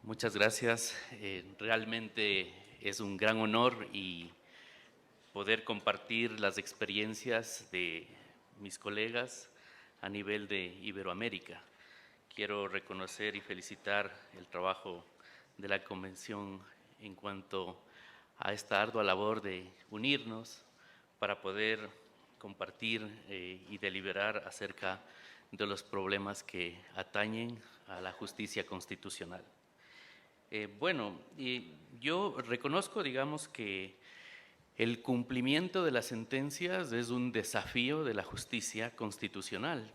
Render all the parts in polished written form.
Muchas gracias. Realmente es un gran honor y poder compartir las experiencias de mis colegas a nivel de Iberoamérica. Quiero reconocer y felicitar el trabajo de la Convención en cuanto a esta ardua labor de unirnos para poder compartir y deliberar acerca de los problemas que atañen a la justicia constitucional. Yo reconozco, digamos, que el cumplimiento de las sentencias es un desafío de la justicia constitucional.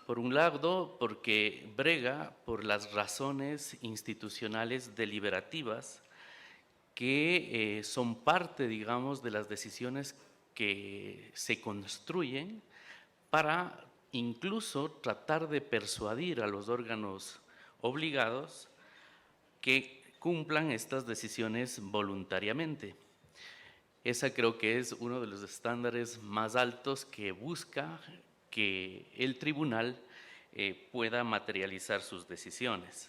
Por un lado, porque brega por las razones institucionales deliberativas que son parte, digamos, de las decisiones que se construyen para incluso tratar de persuadir a los órganos obligados que cumplan estas decisiones voluntariamente. Esa creo que es uno de los estándares más altos que busca que el tribunal pueda materializar sus decisiones.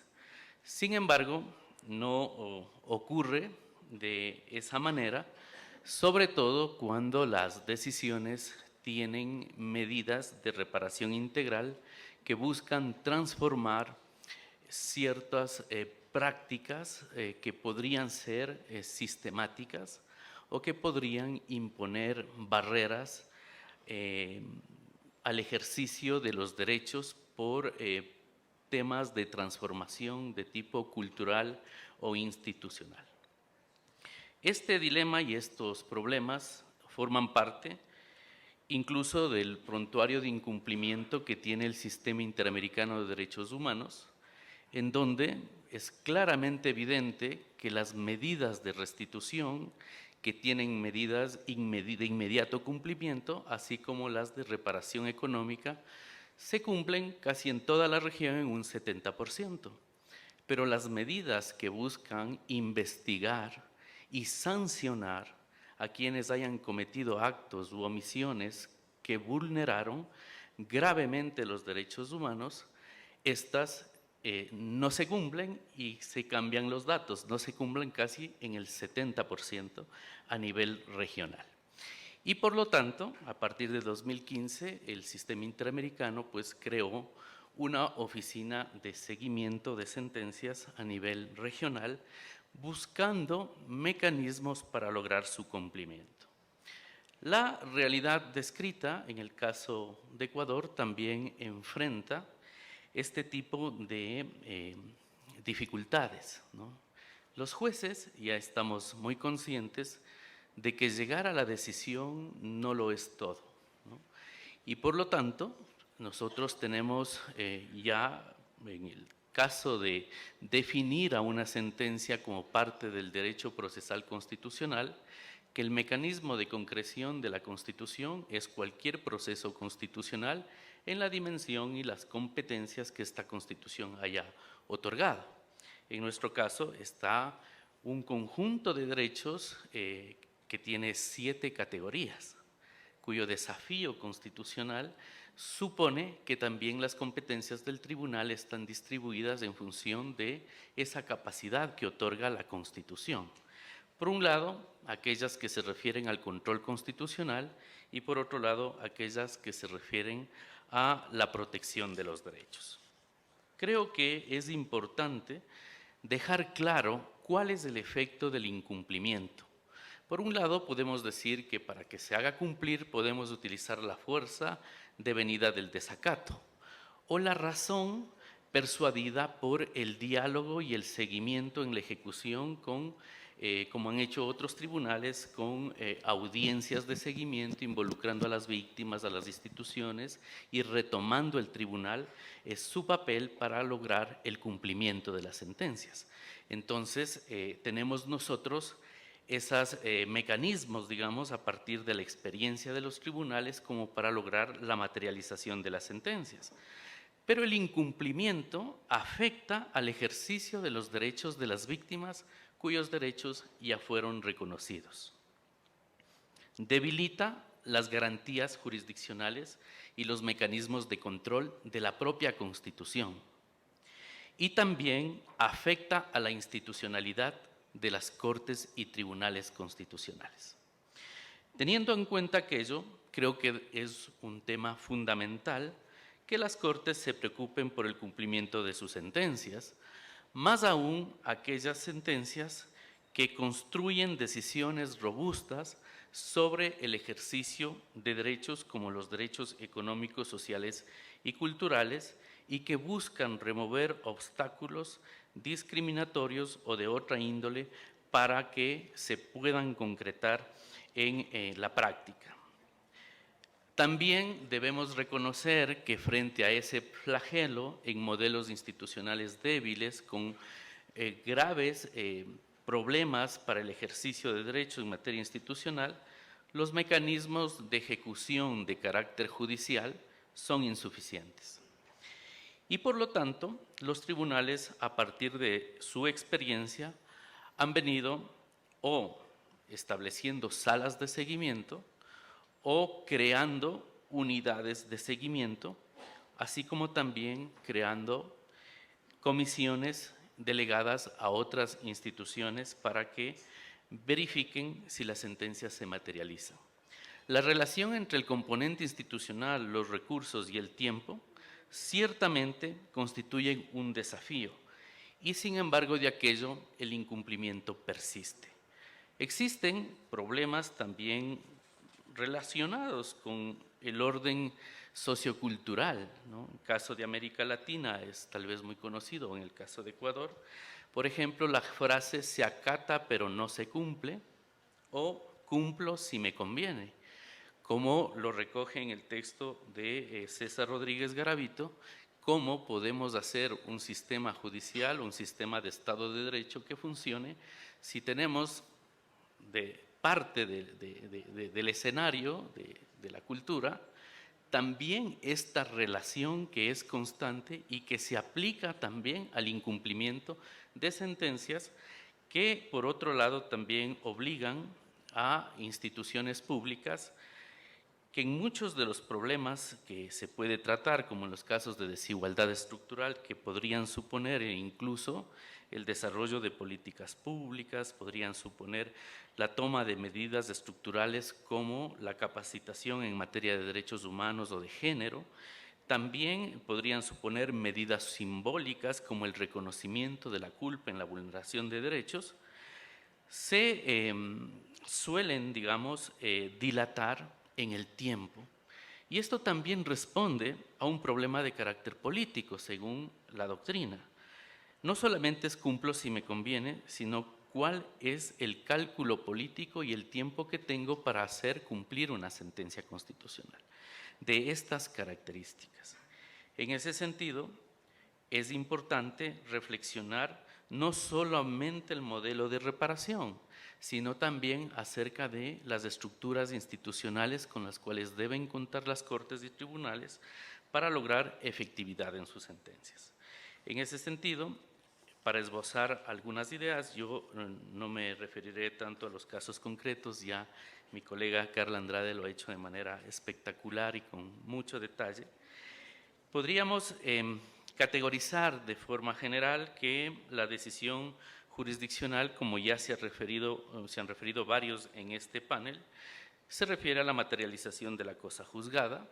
Sin embargo, no ocurre de esa manera, sobre todo cuando las decisiones tienen medidas de reparación integral que buscan transformar ciertas prácticas que podrían ser sistemáticas o que podrían imponer barreras al ejercicio de los derechos por temas de transformación de tipo cultural o institucional. Este dilema y estos problemas forman parte incluso del prontuario de incumplimiento que tiene el Sistema Interamericano de Derechos Humanos, en donde es claramente evidente que las medidas de restitución que tienen medidas de inmediato cumplimiento, así como las de reparación económica, se cumplen casi en toda la región en un 70%. Pero las medidas que buscan investigar y sancionar a quienes hayan cometido actos u omisiones que vulneraron gravemente los derechos humanos, estas no se cumplen y se cambian los datos, no se cumplen casi en el 70% a nivel regional. Y por lo tanto, a partir de 2015, el Sistema Interamericano pues, creó una oficina de seguimiento de sentencias a nivel regional, buscando mecanismos para lograr su cumplimiento. La realidad descrita en el caso de Ecuador también enfrenta este tipo de dificultades, ¿no? Los jueces ya estamos muy conscientes de que llegar a la decisión no lo es todo, ¿no? Y por lo tanto, nosotros tenemos ya, en el caso de definir a una sentencia como parte del derecho procesal constitucional, que el mecanismo de concreción de la Constitución es cualquier proceso constitucional en la dimensión y las competencias que esta Constitución haya otorgado. En nuestro caso está un conjunto de derechos que tiene 7 categorías, cuyo desafío constitucional supone que también las competencias del tribunal están distribuidas en función de esa capacidad que otorga la Constitución. Por un lado, aquellas que se refieren al control constitucional y por otro lado, aquellas que se refieren a la protección de los derechos. Creo que es importante dejar claro cuál es el efecto del incumplimiento. Por un lado, podemos decir que para que se haga cumplir podemos utilizar la fuerza devenida del desacato o la razón persuadida por el diálogo y el seguimiento en la ejecución como han hecho otros tribunales, con audiencias de seguimiento involucrando a las víctimas, a las instituciones y retomando el tribunal su papel para lograr el cumplimiento de las sentencias. Entonces, tenemos nosotros esos mecanismos, digamos, a partir de la experiencia de los tribunales como para lograr la materialización de las sentencias. Pero el incumplimiento afecta al ejercicio de los derechos de las víctimas cuyos derechos ya fueron reconocidos. Debilita las garantías jurisdiccionales y los mecanismos de control de la propia Constitución. y también afecta a la institucionalidad de las Cortes y Tribunales Constitucionales. Teniendo en cuenta aquello, creo que es un tema fundamental que las Cortes se preocupen por el cumplimiento de sus sentencias, más aún aquellas sentencias que construyen decisiones robustas sobre el ejercicio de derechos como los derechos económicos, sociales y culturales y que buscan remover obstáculos discriminatorios o de otra índole para que se puedan concretar en la práctica. También debemos reconocer que frente a ese flagelo en modelos institucionales débiles con graves problemas para el ejercicio de derechos en materia institucional, los mecanismos de ejecución de carácter judicial son insuficientes. Y por lo tanto, los tribunales, a partir de su experiencia, han venido o estableciendo salas de seguimiento o creando unidades de seguimiento, así como también creando comisiones delegadas a otras instituciones para que verifiquen si las sentencias se materializan. La relación entre el componente institucional, los recursos y el tiempo ciertamente constituyen un desafío y sin embargo de aquello el incumplimiento persiste. Existen problemas también relacionados con el orden sociocultural, ¿no? En el caso de América Latina es tal vez muy conocido, en el caso de Ecuador, por ejemplo, la frase se acata pero no se cumple o cumplo si me conviene, como lo recoge en el texto de César Rodríguez Garavito, cómo podemos hacer un sistema judicial, un sistema de Estado de Derecho que funcione si tenemos parte del escenario de la cultura también esta relación que es constante y que se aplica también al incumplimiento de sentencias que, por otro lado, también obligan a instituciones públicas que en muchos de los problemas que se puede tratar, como en los casos de desigualdad estructural que podrían suponer incluso el desarrollo de políticas públicas, podrían suponer la toma de medidas estructurales como la capacitación en materia de derechos humanos o de género, también podrían suponer medidas simbólicas como el reconocimiento de la culpa en la vulneración de derechos, se suelen, digamos, dilatar en el tiempo. Y esto también responde a un problema de carácter político, según la doctrina. No solamente es cumplo si me conviene, sino cuál es el cálculo político y el tiempo que tengo para hacer cumplir una sentencia constitucional de estas características. En ese sentido, es importante reflexionar no solamente el modelo de reparación, sino también acerca de las estructuras institucionales con las cuales deben contar las Cortes y tribunales para lograr efectividad en sus sentencias. En ese sentido, para esbozar algunas ideas, yo no me referiré tanto a los casos concretos, ya mi colega Carla Andrade lo ha hecho de manera espectacular y con mucho detalle. Podríamos categorizar de forma general que la decisión jurisdiccional, como ya se han referido varios en este panel, se refiere a la materialización de la cosa juzgada.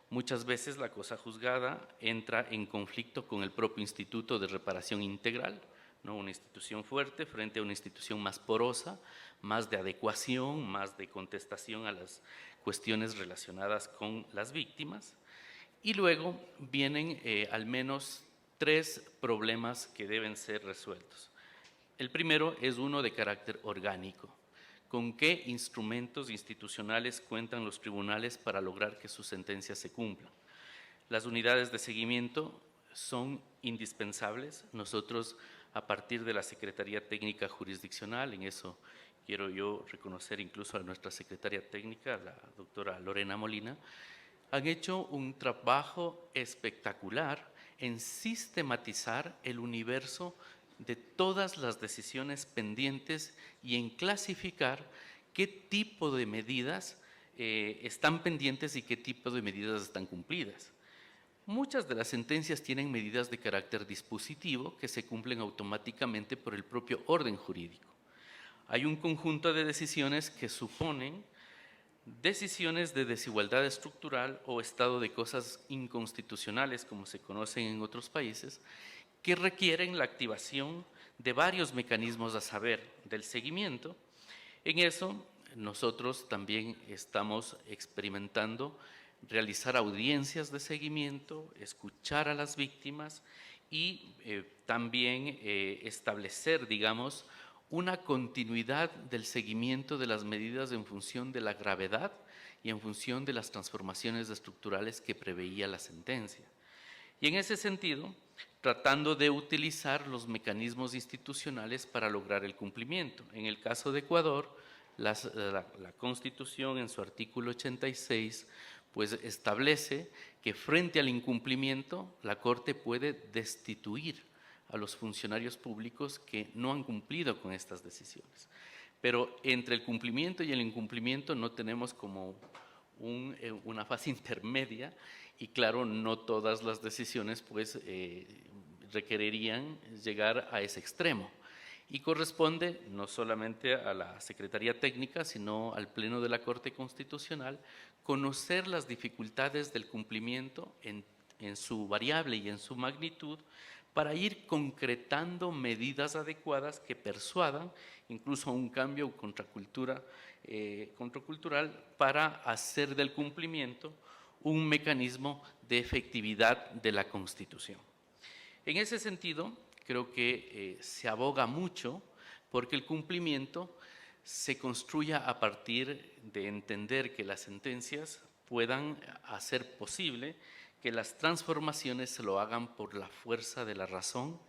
Muchas veces la cosa juzgada entra en conflicto con el propio instituto de reparación integral, ¿no? Una institución fuerte frente a una institución más porosa, más de adecuación, más de contestación a las cuestiones relacionadas con las víctimas. Y luego vienen al menos 3 problemas que deben ser resueltos. El primero es uno de carácter orgánico. ¿Con qué instrumentos institucionales cuentan los tribunales para lograr que sus sentencias se cumplan? Las unidades de seguimiento son indispensables. Nosotros, a partir de la Secretaría Técnica Jurisdiccional, en eso quiero yo reconocer incluso a nuestra secretaria técnica, la doctora Lorena Molina, han hecho un trabajo espectacular en sistematizar el universo de todas las decisiones pendientes y en clasificar qué tipo de medidas están pendientes y qué tipo de medidas están cumplidas. Muchas de las sentencias tienen medidas de carácter dispositivo que se cumplen automáticamente por el propio orden jurídico. Hay un conjunto de decisiones que suponen decisiones de desigualdad estructural o estado de cosas inconstitucionales, como se conocen en otros países, que requieren la activación de varios mecanismos a saber del seguimiento. En eso, nosotros también estamos experimentando realizar audiencias de seguimiento, escuchar a las víctimas y también establecer, digamos, una continuidad del seguimiento de las medidas en función de la gravedad y en función de las transformaciones estructurales que preveía la sentencia. Y en ese sentido, tratando de utilizar los mecanismos institucionales para lograr el cumplimiento. En el caso de Ecuador, la Constitución en su artículo 86 pues establece que frente al incumplimiento la Corte puede destituir a los funcionarios públicos que no han cumplido con estas decisiones. Pero entre el cumplimiento y el incumplimiento no tenemos como una fase intermedia y claro, no todas las decisiones pues requerirían llegar a ese extremo. Y corresponde no solamente a la Secretaría Técnica, sino al Pleno de la Corte Constitucional, conocer las dificultades del cumplimiento en su variable y en su magnitud para ir concretando medidas adecuadas que persuadan incluso a un cambio contracultural para hacer del cumplimiento un mecanismo de efectividad de la Constitución. En ese sentido, creo que se aboga mucho porque el cumplimiento se construya a partir de entender que las sentencias puedan hacer posible que las transformaciones se lo hagan por la fuerza de la razón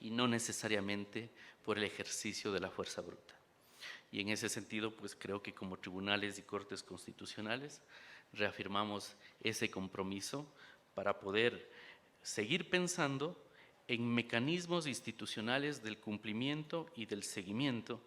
y no necesariamente por el ejercicio de la fuerza bruta. Y en ese sentido, pues creo que como tribunales y cortes constitucionales reafirmamos ese compromiso para poder seguir pensando en mecanismos institucionales del cumplimiento y del seguimiento.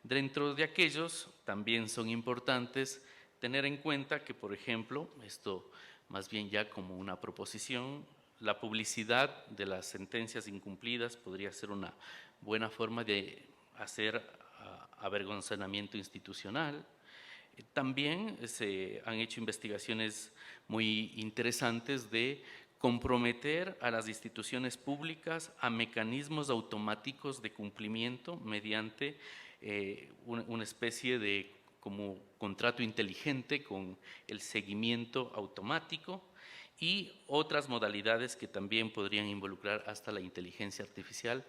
Dentro de aquellos también son importantes tener en cuenta que, por ejemplo, esto más bien ya como una proposición, la publicidad de las sentencias incumplidas podría ser una buena forma de hacer avergonzamiento institucional. También se han hecho investigaciones muy interesantes de comprometer a las instituciones públicas a mecanismos automáticos de cumplimiento mediante una especie de como contrato inteligente con el seguimiento automático y otras modalidades que también podrían involucrar hasta la inteligencia artificial,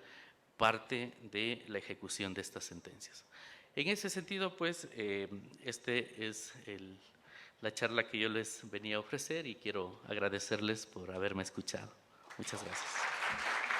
parte de la ejecución de estas sentencias. En ese sentido, pues, este es la charla que yo les venía a ofrecer y quiero agradecerles por haberme escuchado. Muchas gracias.